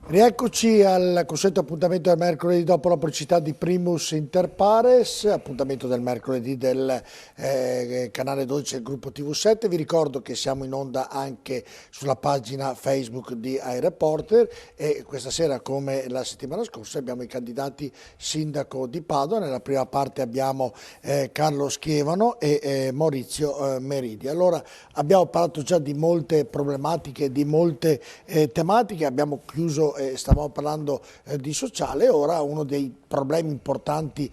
Rieccoci al consueto appuntamento del mercoledì dopo la pubblicità di Primus Inter Pares, appuntamento del mercoledì del canale 12 del gruppo TV7. Vi ricordo che siamo in onda anche sulla pagina Facebook di iReporter e questa sera, come la settimana scorsa, abbiamo i candidati sindaco di Padova. Nella prima parte abbiamo Carlo Schievano e Maurizio Meridi. Allora, abbiamo parlato già di molte problematiche, di molte tematiche, abbiamo chiuso, stavamo parlando di sociale. Ora uno dei problemi importanti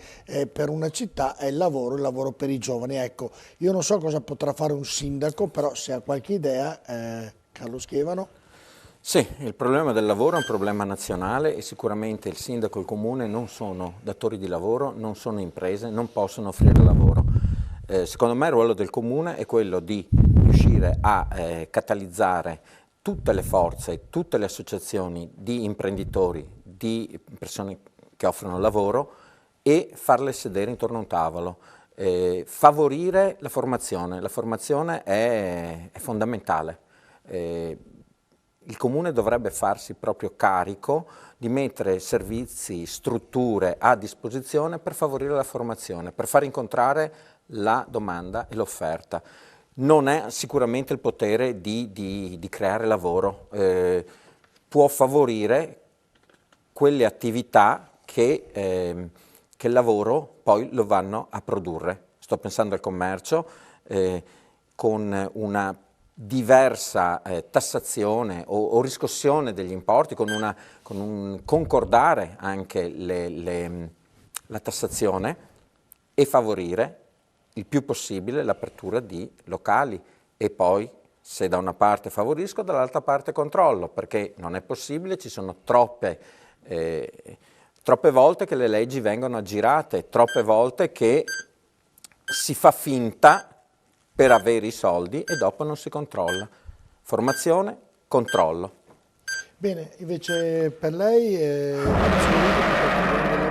per una città è il lavoro per i giovani. Ecco, io non so cosa potrà fare un sindaco, però se ha qualche idea, Carlo Schievano. Sì, il problema del lavoro è un problema nazionale e sicuramente il sindaco e il comune non sono datori di lavoro, non sono imprese, non possono offrire lavoro. Secondo me il ruolo del comune è quello di riuscire a catalizzare tutte le forze, tutte le associazioni di imprenditori, di persone che offrono lavoro e farle sedere intorno a un tavolo. Favorire la formazione è fondamentale. Il comune dovrebbe farsi proprio carico di mettere servizi, strutture a disposizione per favorire la formazione, per far incontrare la domanda e l'offerta. Non è sicuramente il potere di creare lavoro, può favorire quelle attività che il lavoro poi lo vanno a produrre. Sto pensando al commercio con una diversa tassazione o riscossione degli importi, con un concordare anche la tassazione e favorire il più possibile l'apertura di locali e poi, se da una parte favorisco, dall'altra parte controllo, perché non è possibile, ci sono troppe volte che le leggi vengono aggirate, troppe volte che si fa finta per avere i soldi e dopo non si controlla. Formazione, controllo. Bene, invece per lei, del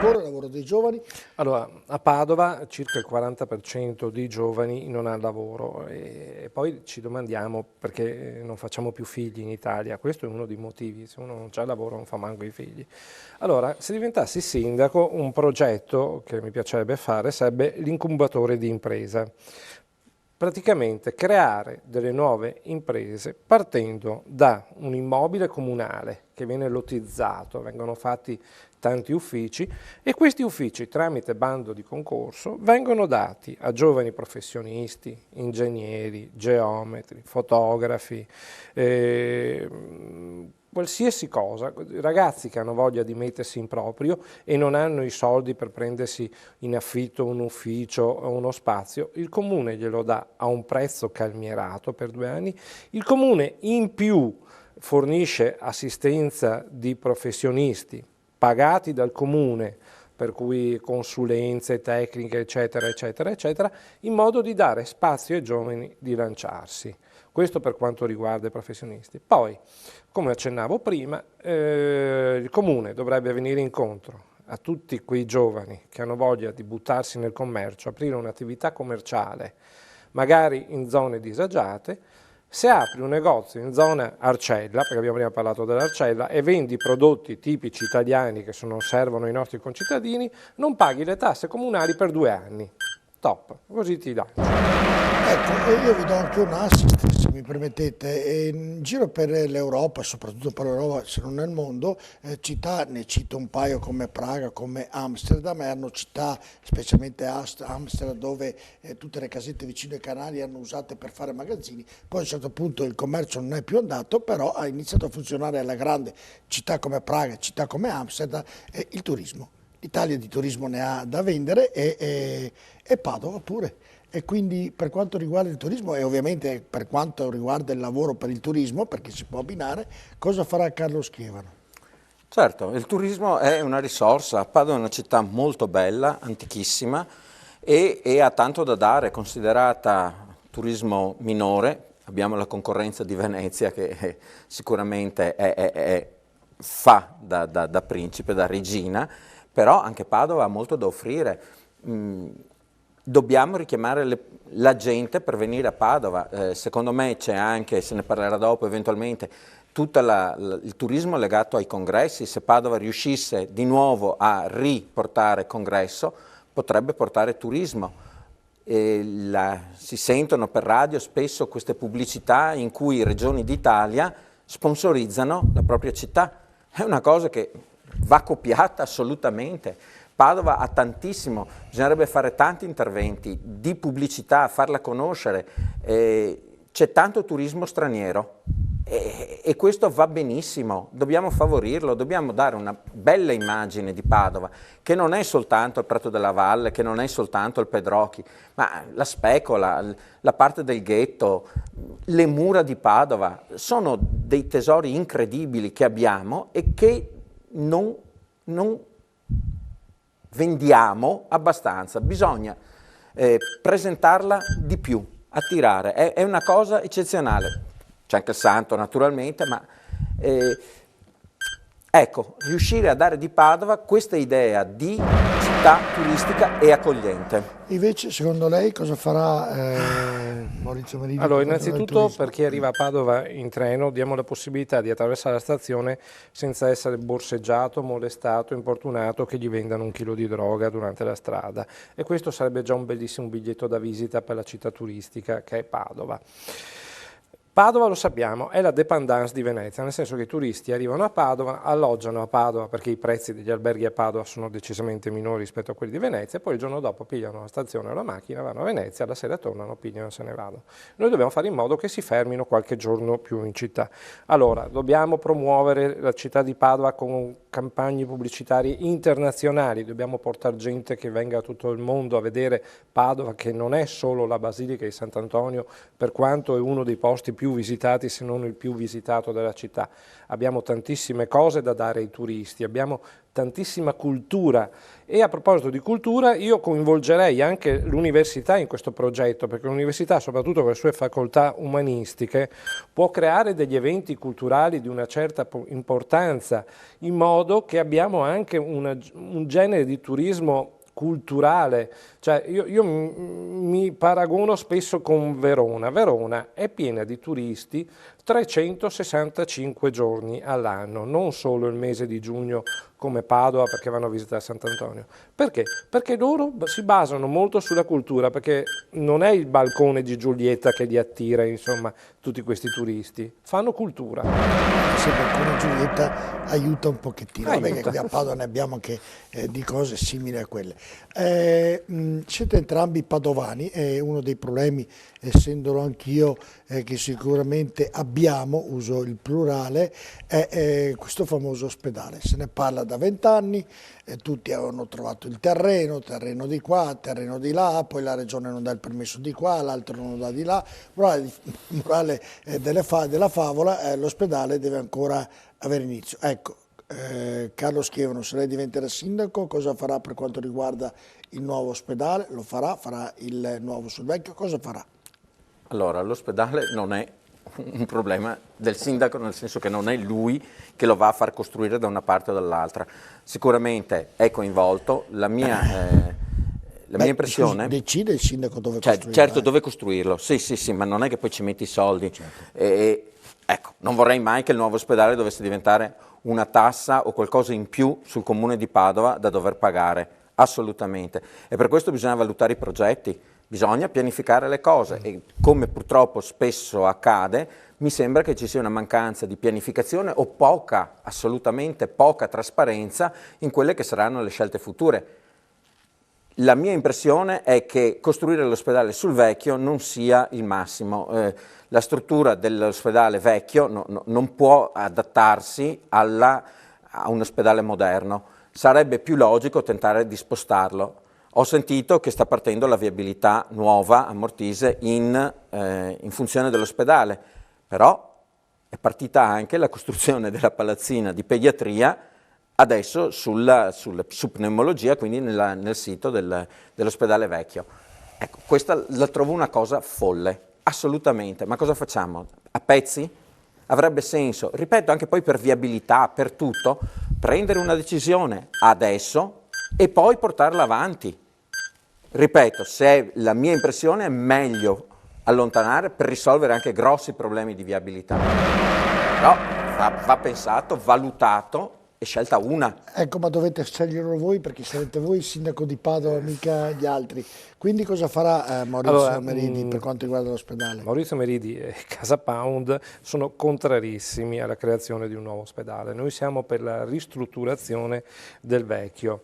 lavoro dei giovani? Allora, a Padova circa il 40% di giovani non ha lavoro e poi ci domandiamo perché non facciamo più figli in Italia. Questo è uno dei motivi, se uno non ha lavoro non fa manco i figli. Allora, se diventassi sindaco, un progetto che mi piacerebbe fare sarebbe l'incubatore di impresa. Praticamente creare delle nuove imprese partendo da un immobile comunale che viene lottizzato, vengono fatti tanti uffici e questi uffici tramite bando di concorso vengono dati a giovani professionisti, ingegneri, geometri, fotografi, qualsiasi cosa, ragazzi che hanno voglia di mettersi in proprio e non hanno i soldi per prendersi in affitto un ufficio o uno spazio, il comune glielo dà a un prezzo calmierato per 2 anni, il comune in più fornisce assistenza di professionisti pagati dal comune, per cui consulenze tecniche eccetera eccetera eccetera, in modo di dare spazio ai giovani di lanciarsi. Questo per quanto riguarda i professionisti. Poi, come accennavo prima, il comune dovrebbe venire incontro a tutti quei giovani che hanno voglia di buttarsi nel commercio, aprire un'attività commerciale, magari in zone disagiate. Se apri un negozio in zona Arcella, perché abbiamo prima parlato dell'Arcella, e vendi prodotti tipici italiani che servono ai nostri concittadini, non paghi le tasse comunali per 2 anni. Top, così ti dà. Ecco, e io vi do anche un assist, se mi permettete. In giro per l'Europa, soprattutto per l'Europa, se non nel mondo, città, ne cito un paio come Praga, come Amsterdam, erano città, specialmente Amsterdam, dove tutte le casette vicino ai canali erano usate per fare magazzini. Poi a un certo punto il commercio non è più andato, però ha iniziato a funzionare alla grande, città come Praga, città come Amsterdam, il turismo. L'Italia di turismo ne ha da vendere e Padova pure. E quindi per quanto riguarda il turismo e ovviamente per quanto riguarda il lavoro per il turismo, perché si può abbinare, cosa farà Carlo Schievano? Certo, il turismo è una risorsa. Padova è una città molto bella, antichissima e ha tanto da dare, considerata turismo minore. Abbiamo la concorrenza di Venezia che sicuramente fa da principe, da regina, però anche Padova ha molto da offrire. Dobbiamo richiamare la gente per venire a Padova. Secondo me c'è anche, se ne parlerà dopo eventualmente, tutto il turismo legato ai congressi. Se Padova riuscisse di nuovo a riportare congresso, potrebbe portare turismo. Si sentono per radio spesso queste pubblicità in cui regioni d'Italia sponsorizzano la propria città. È una cosa che va copiata assolutamente. Padova ha tantissimo, bisognerebbe fare tanti interventi di pubblicità, farla conoscere. C'è tanto turismo straniero e questo va benissimo, dobbiamo favorirlo, dobbiamo dare una bella immagine di Padova, che non è soltanto il Prato della Valle, che non è soltanto il Pedrocchi, ma la Specola, la parte del ghetto, le mura di Padova, sono dei tesori incredibili che abbiamo e che non vendiamo abbastanza. Bisogna presentarla di più, attirare, è una cosa eccezionale. C'è anche il Santo naturalmente, ma ecco, riuscire a dare di Padova questa idea di città turistica e accogliente. Invece, secondo lei, cosa farà Maurizio Marini? Allora, innanzitutto per chi arriva a Padova in treno diamo la possibilità di attraversare la stazione senza essere borseggiato, molestato, importunato che gli vendano 1 chilo di droga durante la strada, e questo sarebbe già un bellissimo biglietto da visita per la città turistica che è Padova. Padova, lo sappiamo, è la dépendance di Venezia, nel senso che i turisti arrivano a Padova, alloggiano a Padova perché i prezzi degli alberghi a Padova sono decisamente minori rispetto a quelli di Venezia, e poi il giorno dopo pigliano la stazione o la macchina, vanno a Venezia, la sera tornano, pigliano e se ne vanno. Noi dobbiamo fare in modo che si fermino qualche giorno più in città. Allora, dobbiamo promuovere la città di Padova con campagne pubblicitarie internazionali, dobbiamo portare gente che venga da tutto il mondo a vedere Padova, che non è solo la Basilica di Sant'Antonio, per quanto è uno dei posti più visitati, se non il più visitato della città. Abbiamo tantissime cose da dare ai turisti, abbiamo tantissima cultura, e a proposito di cultura io coinvolgerei anche l'università in questo progetto, perché l'università, soprattutto con le sue facoltà umanistiche, può creare degli eventi culturali di una certa importanza, in modo che abbiamo anche un genere di turismo culturale. Cioè io mi paragono spesso con Verona. Verona è piena di turisti 365 giorni all'anno, non solo il mese di giugno come Padova perché vanno a visitare Sant'Antonio. Perché? Perché loro si basano molto sulla cultura, perché non è il balcone di Giulietta che li attira, insomma, tutti questi turisti, fanno cultura. Se il balcone di Giulietta aiuta un pochettino, Aiuta. perché qui a Padova ne abbiamo anche di cose simili a quelle. Siete entrambi padovani, e uno dei problemi, essendolo anch'io, che sicuramente abbiamo, uso il plurale, è questo famoso ospedale. Se ne parla da 20 anni, tutti avevano trovato il terreno di qua, terreno di là, poi la regione non dà il permesso di qua, l'altro non dà di là. Morale della favola, l'ospedale deve ancora avere inizio. Ecco, Carlo Schiavano, se lei diventerà sindaco, cosa farà per quanto riguarda il nuovo ospedale? Lo farà? Farà il nuovo sul vecchio? Cosa farà? Allora, l'ospedale non è un problema del sindaco, nel senso che non è lui che lo va a far costruire da una parte o dall'altra. Sicuramente è coinvolto, la mia impressione... Decide il sindaco dove costruirlo. Certo, dove costruirlo, sì, ma non è che poi ci metti i soldi. Certo. Ecco, non vorrei mai che il nuovo ospedale dovesse diventare una tassa o qualcosa in più sul comune di Padova da dover pagare, assolutamente. E per questo bisogna valutare i progetti. Bisogna pianificare le cose e, come purtroppo spesso accade, mi sembra che ci sia una mancanza di pianificazione o poca, assolutamente poca trasparenza in quelle che saranno le scelte future. La mia impressione è che costruire l'ospedale sul vecchio non sia il massimo. La struttura dell'ospedale vecchio non può adattarsi a un ospedale moderno. Sarebbe più logico tentare di spostarlo. Ho sentito che sta partendo la viabilità nuova a Mortise in funzione dell'ospedale, però è partita anche la costruzione della palazzina di pediatria adesso su pneumologia, quindi nel sito dell'ospedale vecchio. Ecco, questa la trovo una cosa folle, assolutamente. Ma cosa facciamo? A pezzi? Avrebbe senso, ripeto, anche poi per viabilità, per tutto, prendere una decisione adesso e poi portarla avanti. Ripeto, se la mia impressione è meglio allontanare per risolvere anche grossi problemi di viabilità. Però va pensato, valutato e scelta una. Ecco, ma dovete sceglierlo voi perché sarete voi il sindaco di Padova, mica gli altri. Quindi cosa farà Maurizio Meridi per quanto riguarda l'ospedale? Maurizio Meridi e Casa Pound sono contrarissimi alla creazione di un nuovo ospedale. Noi siamo per la ristrutturazione del vecchio.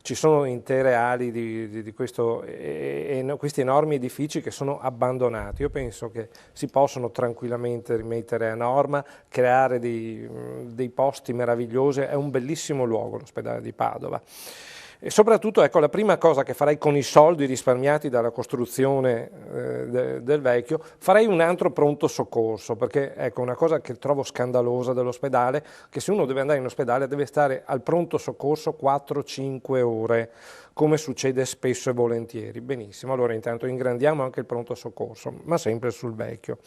Ci sono intere ali di questi enormi edifici che sono abbandonati. Io penso che si possono tranquillamente rimettere a norma, creare dei posti meravigliosi. È un bellissimo luogo l'ospedale di Padova. E soprattutto, ecco, la prima cosa che farei con i soldi risparmiati dalla costruzione del vecchio, farei un altro pronto soccorso, perché ecco, una cosa che trovo scandalosa dell'ospedale, che se uno deve andare in ospedale deve stare al pronto soccorso 4-5 ore, come succede spesso e volentieri. Benissimo, allora intanto ingrandiamo anche il pronto soccorso, ma sempre sul vecchio.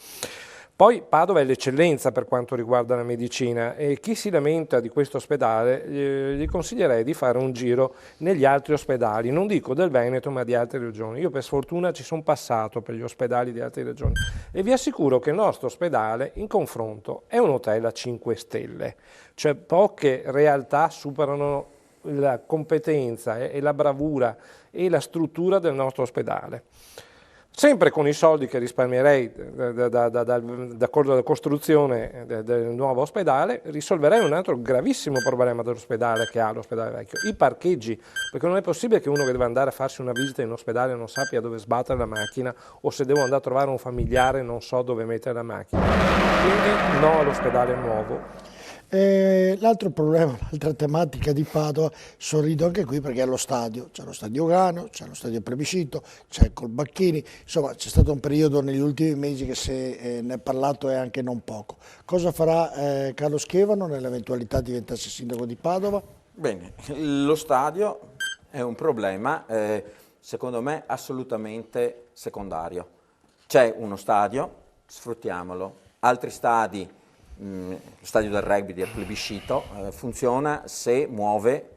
Poi Padova è l'eccellenza per quanto riguarda la medicina e chi si lamenta di questo ospedale gli consiglierei di fare un giro negli altri ospedali, non dico del Veneto ma di altre regioni. Io per sfortuna ci sono passato per gli ospedali di altre regioni e vi assicuro che il nostro ospedale in confronto è un hotel a 5 stelle, cioè poche realtà superano la competenza e la bravura e la struttura del nostro ospedale. Sempre con i soldi che risparmierei da costruzione del nuovo ospedale, risolverei un altro gravissimo problema dell'ospedale che ha l'ospedale vecchio, i parcheggi, perché non è possibile che uno che deve andare a farsi una visita in ospedale non sappia dove sbattere la macchina o se devo andare a trovare un familiare non so dove mettere la macchina. Quindi no all'ospedale nuovo. L'altro problema, l'altra tematica di Padova, sorrido anche qui perché è lo stadio, c'è lo stadio Ugano, c'è lo stadio Plebiscito, c'è Colbacchini, insomma c'è stato un periodo negli ultimi mesi che se ne è parlato è anche non poco. Cosa farà Carlo Schevano nell'eventualità diventasse sindaco di Padova? Bene, lo stadio è un problema, secondo me, assolutamente secondario. C'è uno stadio, sfruttiamolo, altri stadi, lo stadio del rugby del Plebiscito, funziona se muove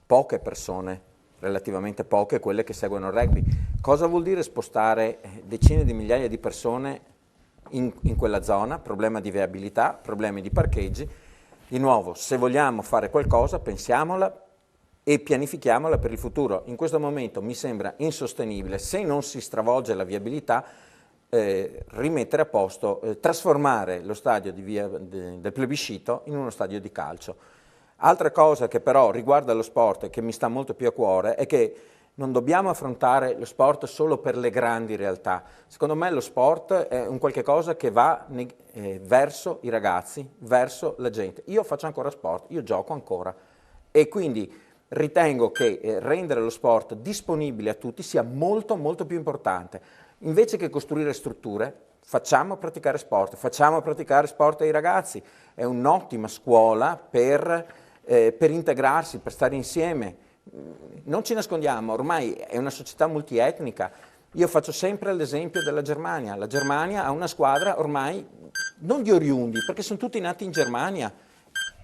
poche persone, relativamente poche, quelle che seguono il rugby. Cosa vuol dire spostare decine di migliaia di persone in quella zona? Problema di viabilità, problemi di parcheggi. Di nuovo, se vogliamo fare qualcosa, pensiamola e pianifichiamola per il futuro. In questo momento mi sembra insostenibile, se non si stravolge la viabilità, rimettere a posto, trasformare lo stadio del Plebiscito in uno stadio di calcio. Altra cosa che però riguarda lo sport e che mi sta molto più a cuore è che non dobbiamo affrontare lo sport solo per le grandi realtà. Secondo me lo sport è un qualche cosa che va verso i ragazzi, verso la gente. Io faccio ancora sport, io gioco ancora e quindi ritengo che rendere lo sport disponibile a tutti sia molto molto più importante. Invece che costruire strutture, facciamo praticare sport ai ragazzi. È un'ottima scuola per integrarsi, per stare insieme. Non ci nascondiamo, ormai è una società multietnica. Io faccio sempre l'esempio della Germania. La Germania ha una squadra ormai non di oriundi, perché sono tutti nati in Germania,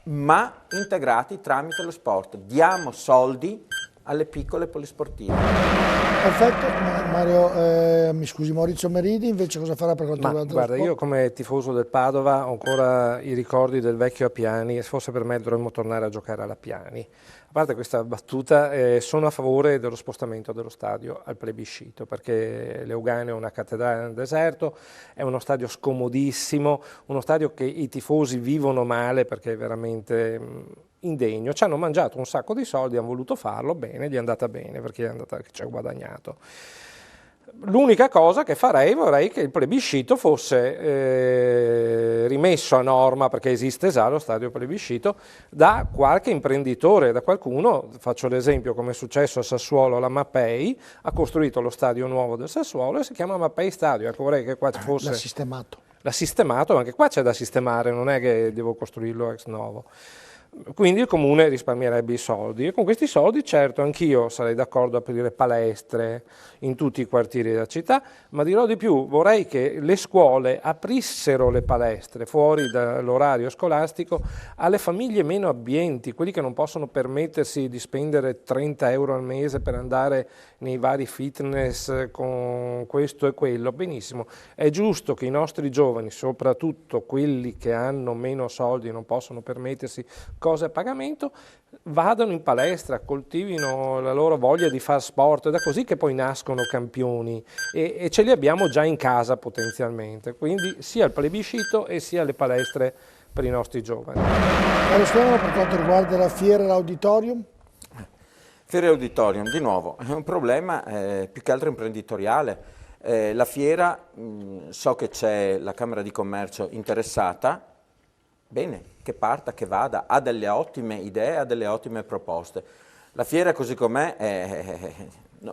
ma integrati tramite lo sport. Diamo soldi alle piccole polisportive. Perfetto, Mario, mi scusi, Maurizio Meridi invece cosa farà per quanto riguarda lo guarda, sport? io come tifoso del Padova ho ancora i ricordi del vecchio Appiani e se fosse per me dovremmo tornare a giocare all'Appiani. A parte questa battuta, sono a favore dello spostamento dello stadio al Plebiscito perché l'Euganeo è una cattedrale nel deserto, è uno stadio scomodissimo, uno stadio che i tifosi vivono male perché è veramente indegno. Ci hanno mangiato un sacco di soldi, hanno voluto farlo, bene, gli è andata bene perché ci ha guadagnato. L'unica cosa che vorrei che il Plebiscito fosse rimesso a norma, perché esiste già lo stadio Plebiscito, da qualche imprenditore, da qualcuno, faccio l'esempio come è successo a Sassuolo, la Mapei ha costruito lo stadio nuovo del Sassuolo e si chiama Mapei Stadio, ecco vorrei che qua ci fosse... L'ha sistemato, ma anche qua c'è da sistemare, non è che devo costruirlo ex novo. Quindi il comune risparmierebbe i soldi e con questi soldi certo anch'io sarei d'accordo a aprire palestre in tutti i quartieri della città, ma dirò di più, vorrei che le scuole aprissero le palestre fuori dall'orario scolastico alle famiglie meno abbienti, quelli che non possono permettersi di spendere 30 euro al mese per andare nei vari fitness con questo e quello. Benissimo, è giusto che i nostri giovani, soprattutto quelli che hanno meno soldi e non possono permettersi cose a pagamento, vadano in palestra, coltivino la loro voglia di fare sport, ed è così che poi nascono campioni e ce li abbiamo già in casa potenzialmente, quindi sia il plebiscito e sia le palestre per i nostri giovani. Carlo Stefano, per quanto riguarda la fiera e l'auditorium? Fiera e auditorium, di nuovo, è un problema più che altro imprenditoriale. La fiera, so che c'è la Camera di Commercio interessata, bene, che parta, che vada, ha delle ottime idee, ha delle ottime proposte. La fiera così com'è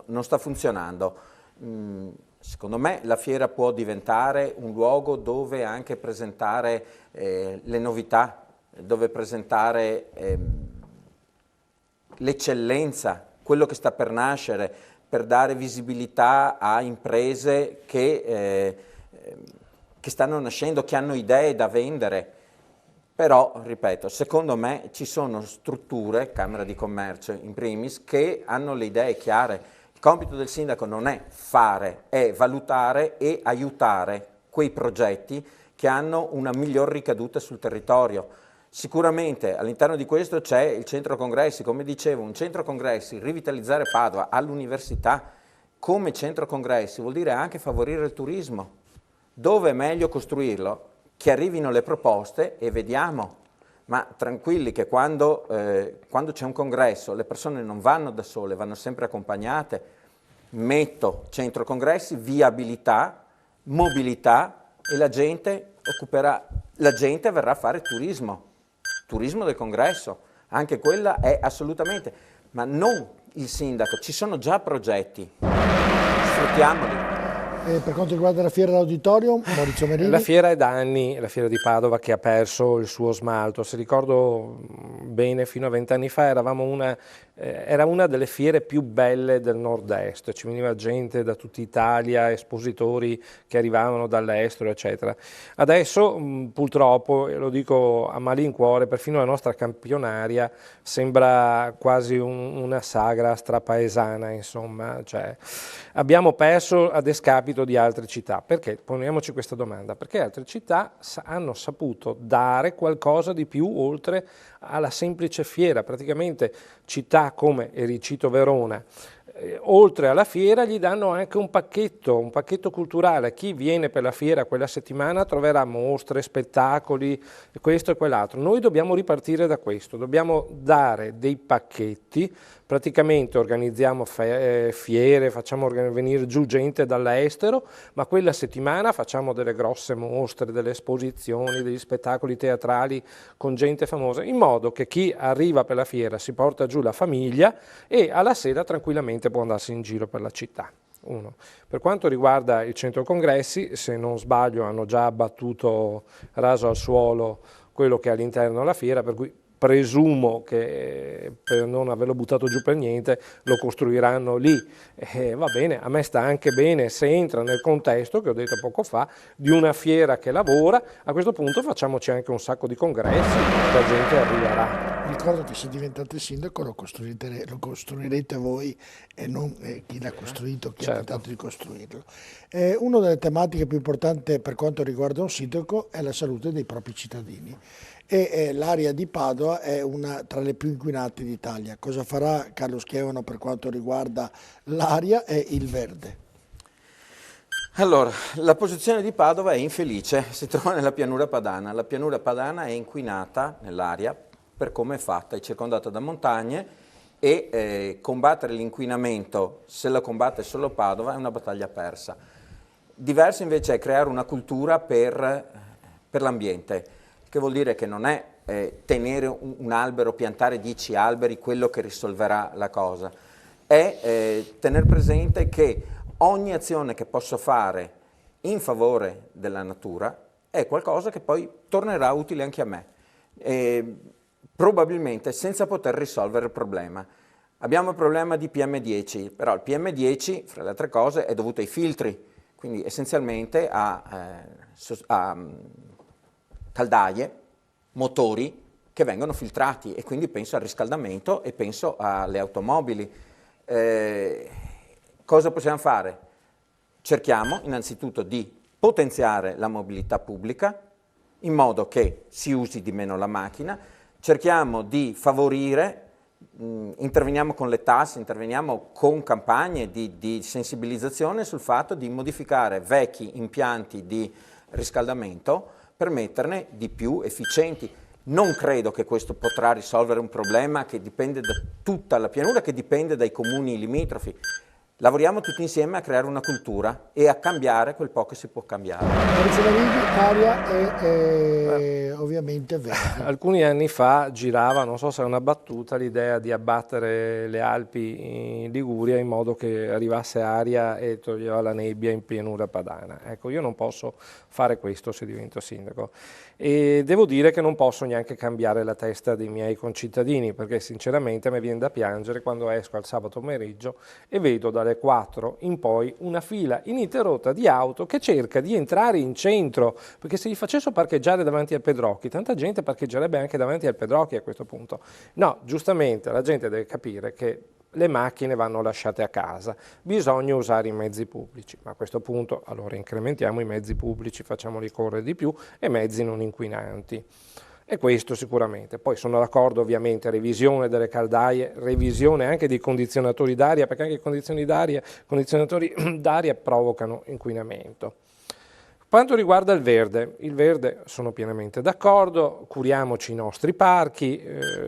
non sta funzionando. Secondo me la fiera può diventare un luogo dove anche presentare le novità, dove presentare l'eccellenza, quello che sta per nascere, per dare visibilità a imprese che stanno nascendo, che hanno idee da vendere. Però, ripeto, secondo me ci sono strutture, Camera di Commercio in primis, che hanno le idee chiare. Il compito del sindaco non è fare, è valutare e aiutare quei progetti che hanno una miglior ricaduta sul territorio. Sicuramente all'interno di questo c'è il centro congressi, come dicevo, un centro congressi, rivitalizzare Padova all'università come centro congressi vuol dire anche favorire il turismo. Dove è meglio costruirlo? Che arrivino le proposte e vediamo, ma tranquilli che quando c'è un congresso le persone non vanno da sole, vanno sempre accompagnate. Metto centro congressi, viabilità, mobilità e la gente verrà a fare turismo del congresso, anche quella è assolutamente, ma non il sindaco, ci sono già progetti, sfruttiamoli. Per quanto riguarda la fiera dell'auditorium, Maurizio Merini? La fiera è da anni, la fiera di Padova, che ha perso il suo smalto. Se ricordo bene, fino a 20 anni fa era una delle fiere più belle del nord-est, ci veniva gente da tutta Italia, espositori che arrivavano dall'estero, eccetera. Adesso purtroppo, e lo dico a malincuore, perfino la nostra campionaria sembra quasi una sagra strapaesana, insomma, cioè, abbiamo perso a descapito di altre città. Perché? Poniamoci questa domanda, perché altre città hanno saputo dare qualcosa di più oltre alla semplice fiera, praticamente città come, e ricito Verona, oltre alla fiera gli danno anche un pacchetto culturale. Chi viene per la fiera quella settimana troverà mostre, spettacoli, questo e quell'altro. Noi dobbiamo ripartire da questo, dobbiamo dare dei pacchetti, praticamente organizziamo fiere, facciamo venire giù gente dall'estero, ma quella settimana facciamo delle grosse mostre, delle esposizioni, degli spettacoli teatrali con gente famosa, in modo che chi arriva per la fiera si porta giù la famiglia e alla sera tranquillamente può andarsi in giro per la città. Uno. Per quanto riguarda il centro congressi, se non sbaglio hanno già abbattuto raso al suolo quello che è all'interno della fiera, per cui presumo che per non averlo buttato giù per niente lo costruiranno lì. Va bene, a me sta anche bene se entra nel contesto, che ho detto poco fa, di una fiera che lavora. A questo punto facciamoci anche un sacco di congressi, la gente arriverà. Ricordo che se diventate sindaco lo costruirete voi e non chi l'ha costruito, chi ha tentato di costruirlo. Una delle tematiche più importanti per quanto riguarda un sindaco è la salute dei propri cittadini. E l'area di Padova è una tra le più inquinate d'Italia. Cosa farà Carlo Schiavano per quanto riguarda l'aria e il verde? Allora, la posizione di Padova è infelice, si trova nella pianura padana. La pianura padana è inquinata nell'aria per come è fatta, è circondata da montagne e combattere l'inquinamento, se la combatte solo Padova, è una battaglia persa. Diverso invece è creare una cultura per l'ambiente, che vuol dire che non è tenere un albero, piantare 10 alberi, quello che risolverà la cosa, è tener presente che ogni azione che posso fare in favore della natura è qualcosa che poi tornerà utile anche a me. probabilmente senza poter risolvere il problema. Abbiamo il problema di PM10, però il PM10, fra le altre cose, è dovuto ai filtri, quindi essenzialmente a caldaie, motori che vengono filtrati, e quindi penso al riscaldamento e penso alle automobili. Cosa possiamo fare? Cerchiamo innanzitutto di potenziare la mobilità pubblica in modo che si usi di meno la macchina, cerchiamo di favorire, interveniamo con le tasse, interveniamo con campagne di sensibilizzazione sul fatto di modificare vecchi impianti di riscaldamento per metterne di più efficienti. Non credo che questo potrà risolvere un problema che dipende da tutta la pianura, che dipende dai comuni limitrofi. Lavoriamo tutti insieme a creare una cultura e a cambiare quel po' che si può cambiare. Maurizio Maridi, aria e ovviamente verde. Alcuni anni fa girava, non so se è una battuta, l'idea di abbattere le Alpi in Liguria in modo che arrivasse aria e toglieva la nebbia in pianura padana. Ecco, io non posso fare questo se divento sindaco, e devo dire che non posso neanche cambiare la testa dei miei concittadini, perché sinceramente mi viene da piangere quando esco al sabato pomeriggio e vedo dalle 4 in poi una fila ininterrotta di auto che cerca di entrare in centro, perché se li facessero parcheggiare davanti al Pedrocchi, tanta gente parcheggerebbe anche davanti al Pedrocchi a questo punto. No, giustamente la gente deve capire che le macchine vanno lasciate a casa, bisogna usare i mezzi pubblici, ma a questo punto allora incrementiamo i mezzi pubblici, facciamoli correre di più e mezzi non inquinanti. E questo sicuramente. Poi sono d'accordo ovviamente, revisione delle caldaie, revisione anche dei condizionatori d'aria, perché anche i condizionatori d'aria provocano inquinamento. Quanto riguarda il verde sono pienamente d'accordo, curiamoci i nostri parchi,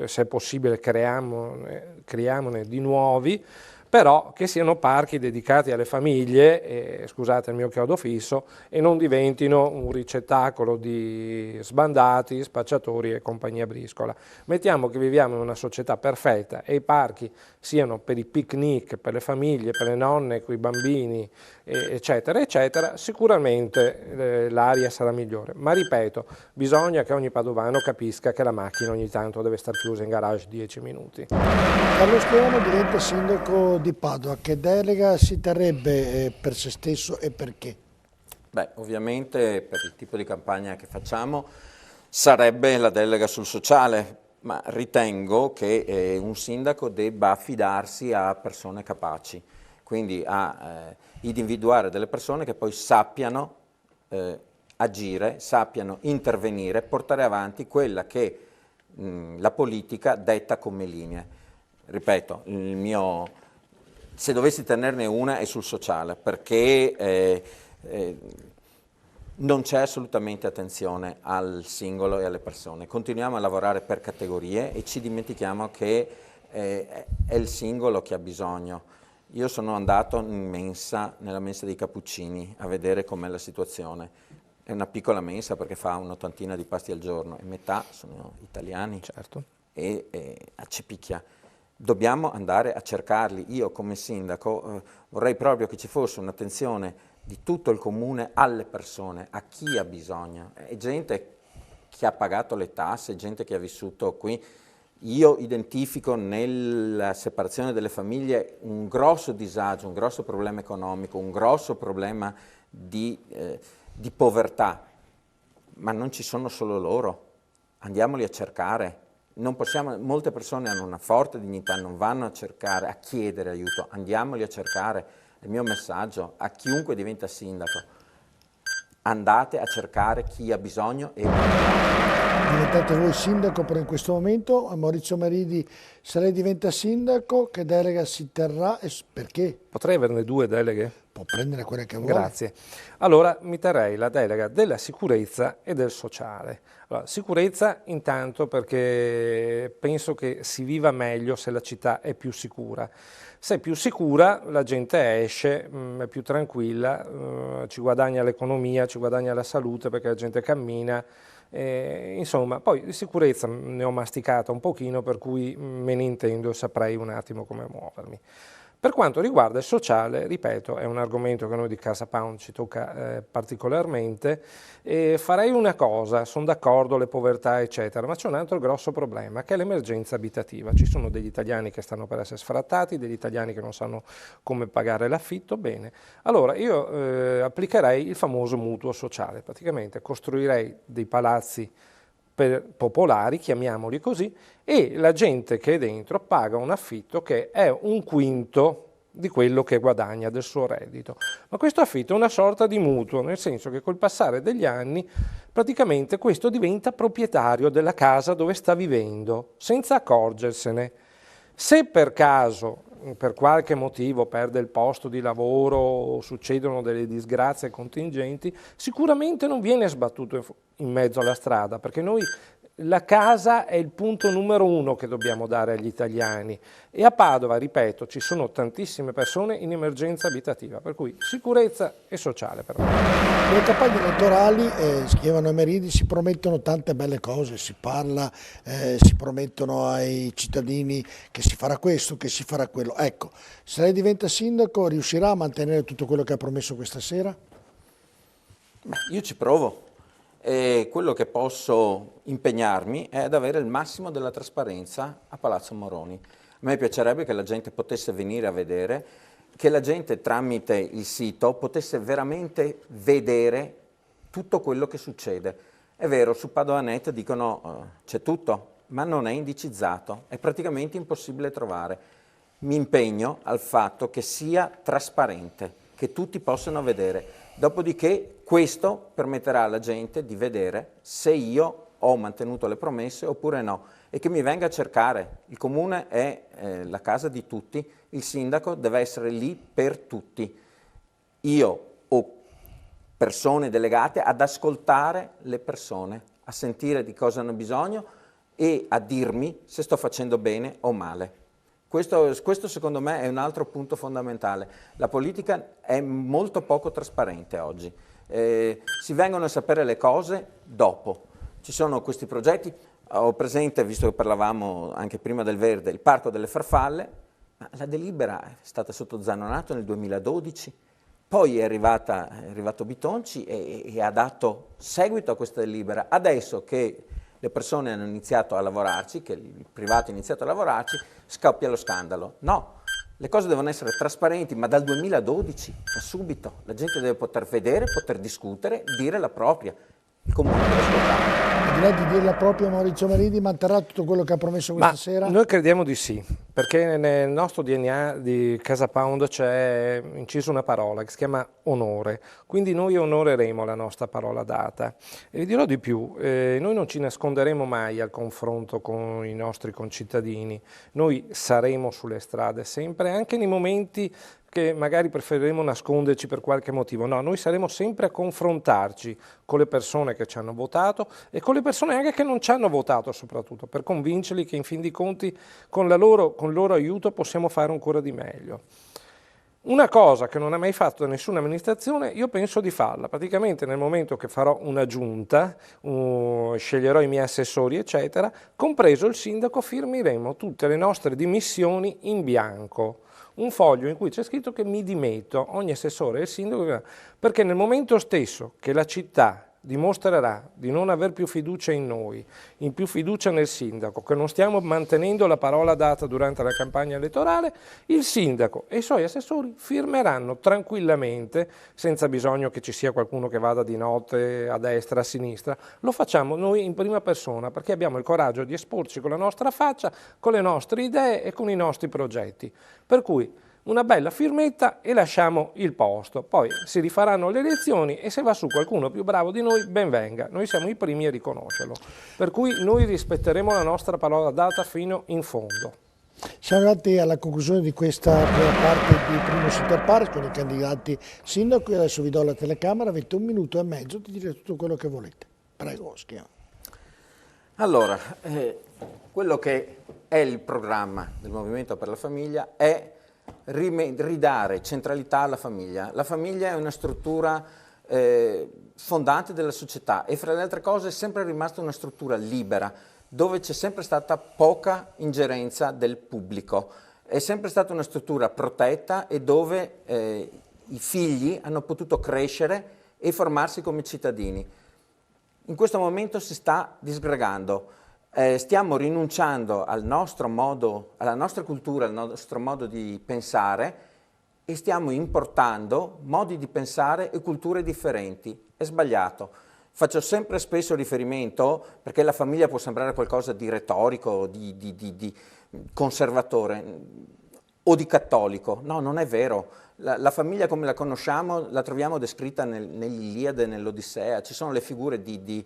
se è possibile creiamone di nuovi, però che siano parchi dedicati alle famiglie, scusate il mio chiodo fisso, e non diventino un ricettacolo di sbandati, spacciatori e compagnia briscola. Mettiamo che viviamo in una società perfetta e i parchi siano per i picnic, per le famiglie, per le nonne con i bambini, eccetera, eccetera, sicuramente l'aria sarà migliore. Ma ripeto, bisogna che ogni padovano capisca che la macchina ogni tanto deve stare chiusa in garage 10 minuti. Carlo Schiavone diventa sindaco di Padova, che delega si terrebbe per se stesso e perché? Beh, ovviamente per il tipo di campagna che facciamo sarebbe la delega sul sociale, ma ritengo che un sindaco debba affidarsi a persone capaci, quindi a individuare delle persone che poi sappiano agire, sappiano intervenire, portare avanti quella che la politica detta come linee. Ripeto, se dovessi tenerne una è sul sociale, perché non c'è assolutamente attenzione al singolo e alle persone. Continuiamo a lavorare per categorie e ci dimentichiamo che è il singolo che ha bisogno. Io sono andato nella mensa dei Cappuccini a vedere com'è la situazione. È una piccola mensa perché fa un'ottantina di pasti al giorno e metà sono italiani, Certo. e accepicchia. Dobbiamo andare a cercarli. Io come sindaco vorrei proprio che ci fosse un'attenzione di tutto il comune alle persone, a chi ha bisogno. È gente che ha pagato le tasse, gente che ha vissuto qui. Io identifico nella separazione delle famiglie un grosso disagio, un grosso problema economico, un grosso problema di povertà, ma non ci sono solo loro, andiamoli a cercare. Non possiamo, molte persone hanno una forte dignità, non vanno a cercare, a chiedere aiuto, andiamoli a cercare. Il mio messaggio a chiunque diventa sindaco: andate a cercare chi ha bisogno e Diventate voi sindaco per in questo momento. Maurizio Maridi, se lei diventa sindaco, che delega si terrà e perché? Potrei averne 2 deleghe? Può prendere quella che vuole. Grazie. Allora mi terrei la delega della sicurezza e del sociale. Allora, sicurezza intanto perché penso che si viva meglio se la città è più sicura. Se è più sicura la gente esce, è più tranquilla, ci guadagna l'economia, ci guadagna la salute perché la gente cammina. Insomma, poi di sicurezza ne ho masticata un pochino, per cui me ne intendo e saprei un attimo come muovermi. Per quanto riguarda il sociale, ripeto, è un argomento che a noi di Casa Pound ci tocca particolarmente, e farei una cosa, sono d'accordo, le povertà eccetera, ma c'è un altro grosso problema che è l'emergenza abitativa. Ci sono degli italiani che stanno per essere sfrattati, degli italiani che non sanno come pagare l'affitto, bene. Allora io applicherei il famoso mutuo sociale, praticamente costruirei dei palazzi popolari, chiamiamoli così, e la gente che è dentro paga un affitto che è un quinto di quello che guadagna del suo reddito. Ma questo affitto è una sorta di mutuo, nel senso che col passare degli anni praticamente questo diventa proprietario della casa dove sta vivendo, senza accorgersene. Se per caso, per qualche motivo, perde il posto di lavoro o succedono delle disgrazie contingenti, sicuramente non viene sbattuto in mezzo alla strada, perché noi la casa è il punto numero 1 che dobbiamo dare agli italiani, e a Padova, ripeto, ci sono tantissime persone in emergenza abitativa, per cui sicurezza e sociale per me. Nelle campagne elettorali, scrivono Emeridi, si promettono tante belle cose, si parla, si promettono ai cittadini che si farà questo, che si farà quello. Ecco, se lei diventa sindaco riuscirà a mantenere tutto quello che ha promesso questa sera? Beh, io ci provo. E quello che posso impegnarmi è ad avere il massimo della trasparenza a Palazzo Moroni. A me piacerebbe che la gente potesse venire a vedere, che la gente tramite il sito potesse veramente vedere tutto quello che succede. È vero, su Padova.net dicono c'è tutto, ma non è indicizzato, è praticamente impossibile trovare. Mi impegno al fatto che sia trasparente, che tutti possano vedere. Dopodiché questo permetterà alla gente di vedere se io ho mantenuto le promesse oppure no, e che mi venga a cercare. Il comune è la casa di tutti, il sindaco deve essere lì per tutti. Io ho persone delegate ad ascoltare le persone, a sentire di cosa hanno bisogno e a dirmi se sto facendo bene o male. Questo secondo me è un altro punto fondamentale. La politica è molto poco trasparente oggi. Si vengono a sapere le cose dopo. Ci sono questi progetti, ho presente, visto che parlavamo anche prima del verde, il Parco delle Farfalle, ma la delibera è stata sotto Zanonato nel 2012, poi è arrivato Bitonci e ha dato seguito a questa delibera. Adesso che le persone hanno iniziato a lavorarci, che il privato ha iniziato a lavorarci, scoppia lo scandalo. No, le cose devono essere trasparenti, ma dal 2012, da subito. La gente deve poter vedere, poter discutere, dire la propria. Il comune deve ascoltare. Al di là di dire la propria, Maurizio Emeridi manterrà tutto quello che ha promesso questa sera? Noi crediamo di sì, perché nel nostro DNA di Casa Pound c'è incisa una parola che si chiama onore, quindi noi onoreremo la nostra parola data. E vi dirò di più, noi non ci nasconderemo mai al confronto con i nostri concittadini, noi saremo sulle strade sempre, anche nei momenti che magari preferiremo nasconderci per qualche motivo. No, noi saremo sempre a confrontarci con le persone che ci hanno votato e con le persone anche che non ci hanno votato soprattutto, per convincerli che in fin dei conti con il loro aiuto possiamo fare ancora di meglio. Una cosa che non ha mai fatto nessuna amministrazione, io penso di farla. Praticamente nel momento che farò una giunta, sceglierò i miei assessori, eccetera, compreso il sindaco, firmeremo tutte le nostre dimissioni in bianco. Un foglio in cui c'è scritto che mi dimetto, ogni assessore e il sindaco, perché nel momento stesso che la città dimostrerà di non aver più fiducia in noi, in più fiducia nel sindaco, che non stiamo mantenendo la parola data durante la campagna elettorale, il sindaco e i suoi assessori firmeranno tranquillamente, senza bisogno che ci sia qualcuno che vada di notte a destra, a sinistra. Lo facciamo noi in prima persona perché abbiamo il coraggio di esporci con la nostra faccia, con le nostre idee e con i nostri progetti. Per cui una bella firmetta e lasciamo il posto, poi si rifaranno le elezioni e se va su qualcuno più bravo di noi, ben venga, noi siamo i primi a riconoscerlo, per cui noi rispetteremo la nostra parola data fino in fondo. Siamo arrivati alla conclusione di questa prima parte di Primus Inter Pares con i candidati sindaco. Io adesso vi do la telecamera, avete 1 minuto e mezzo di dire tutto quello che volete. Prego, Schiavo. Allora, quello che è il programma del Movimento per la Famiglia è ridare centralità alla famiglia. La famiglia è una struttura fondante della società e fra le altre cose è sempre rimasta una struttura libera dove c'è sempre stata poca ingerenza del pubblico. è sempre stata una struttura protetta e dove i figli hanno potuto crescere e formarsi come cittadini. In questo momento si sta disgregando, stiamo rinunciando al nostro modo, alla nostra cultura, al nostro modo di pensare e stiamo importando modi di pensare e culture differenti. È sbagliato. Faccio sempre spesso riferimento, perché la famiglia può sembrare qualcosa di retorico, di conservatore o di cattolico. No, non è vero. La famiglia come la conosciamo la troviamo descritta nell'Iliade e nell'Odissea. Ci sono le figure di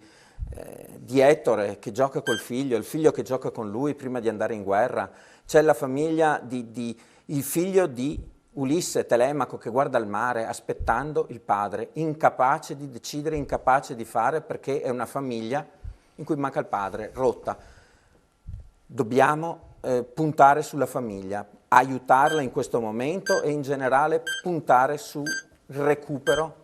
Ettore che gioca col figlio, il figlio che gioca con lui prima di andare in guerra. C'è la famiglia il figlio di Ulisse, Telemaco, che guarda il mare aspettando il padre, incapace di decidere, incapace di fare, perché è una famiglia in cui manca il padre, rotta. Dobbiamo puntare sulla famiglia, aiutarla in questo momento e in generale puntare sul recupero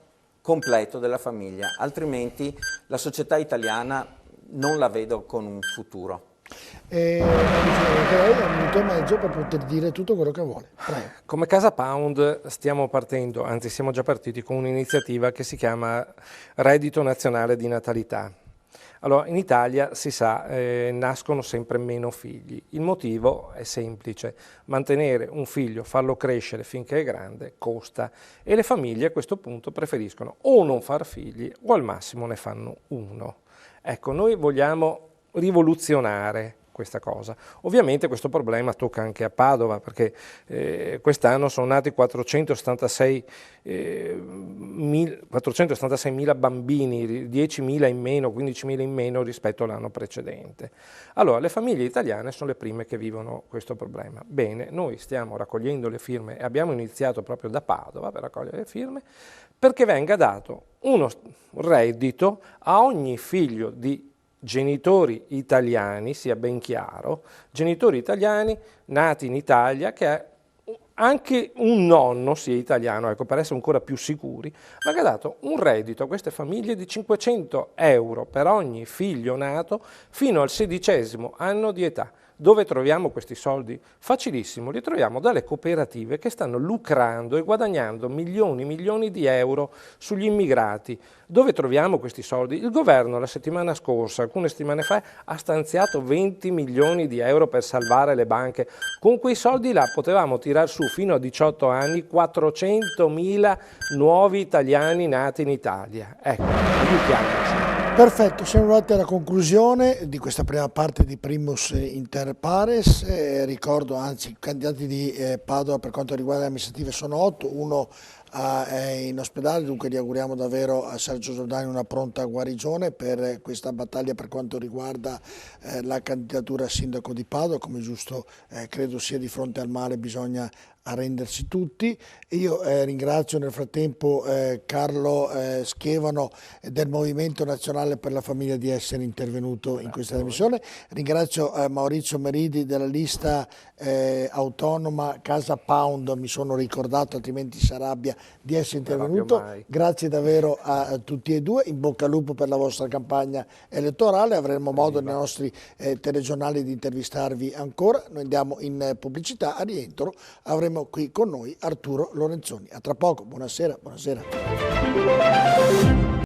completo della famiglia, altrimenti la società italiana non la vedo con un futuro. Lei ha un minuto e mezzo per poter dire tutto quello che vuole. Prego. Come Casa Pound stiamo partendo, anzi siamo già partiti con un'iniziativa che si chiama Reddito Nazionale di Natalità. Allora, in Italia si sa, nascono sempre meno figli. Il motivo è semplice: mantenere un figlio, farlo crescere finché è grande, costa, e le famiglie a questo punto preferiscono o non far figli o al massimo ne fanno uno. Ecco, noi vogliamo rivoluzionare questa cosa. Ovviamente questo problema tocca anche a Padova, perché quest'anno sono nati 476.000 bambini, 10.000 in meno, 15.000 in meno rispetto all'anno precedente. Allora, le famiglie italiane sono le prime che vivono questo problema. Bene, noi stiamo raccogliendo le firme e abbiamo iniziato proprio da Padova per raccogliere le firme, perché venga dato uno reddito a ogni figlio di genitori italiani, sia ben chiaro, genitori italiani nati in Italia, che anche un nonno sia italiano, ecco, per essere ancora più sicuri, ma che ha dato un reddito a queste famiglie di 500 euro per ogni figlio nato fino al 16° anno di età. Dove troviamo questi soldi? Facilissimo, li troviamo dalle cooperative che stanno lucrando e guadagnando milioni di euro sugli immigrati. Dove troviamo questi soldi? Il governo la settimana scorsa, alcune settimane fa, ha stanziato 20 milioni di euro per salvare le banche. Con quei soldi là potevamo tirar su fino a 18 anni 400.000 nuovi italiani nati in Italia. Ecco, aiutiamoci. Perfetto, siamo arrivati alla conclusione di questa prima parte di Primus Inter Pares. Ricordo, anzi, i candidati di Padova per quanto riguarda le amministrative sono 8, uno è in ospedale, dunque gli auguriamo davvero a Sergio Giordani una pronta guarigione per questa battaglia per quanto riguarda la candidatura a sindaco di Padova. Come giusto credo sia, di fronte al male bisogna arrendersi tutti. Io ringrazio nel frattempo Carlo Schiavano del Movimento Nazionale per la Famiglia di essere intervenuto in questa trasmissione. Ringrazio Maurizio Meridi della lista autonoma Casa Pound, mi sono ricordato, altrimenti si arrabbia, di essere intervenuto. Grazie davvero a tutti e due, in bocca al lupo per la vostra campagna elettorale, avremo modo nei nostri telegiornali di intervistarvi ancora. Noi andiamo in pubblicità, a rientro avremo qui con noi Arturo Lorenzoni. A tra poco, buonasera.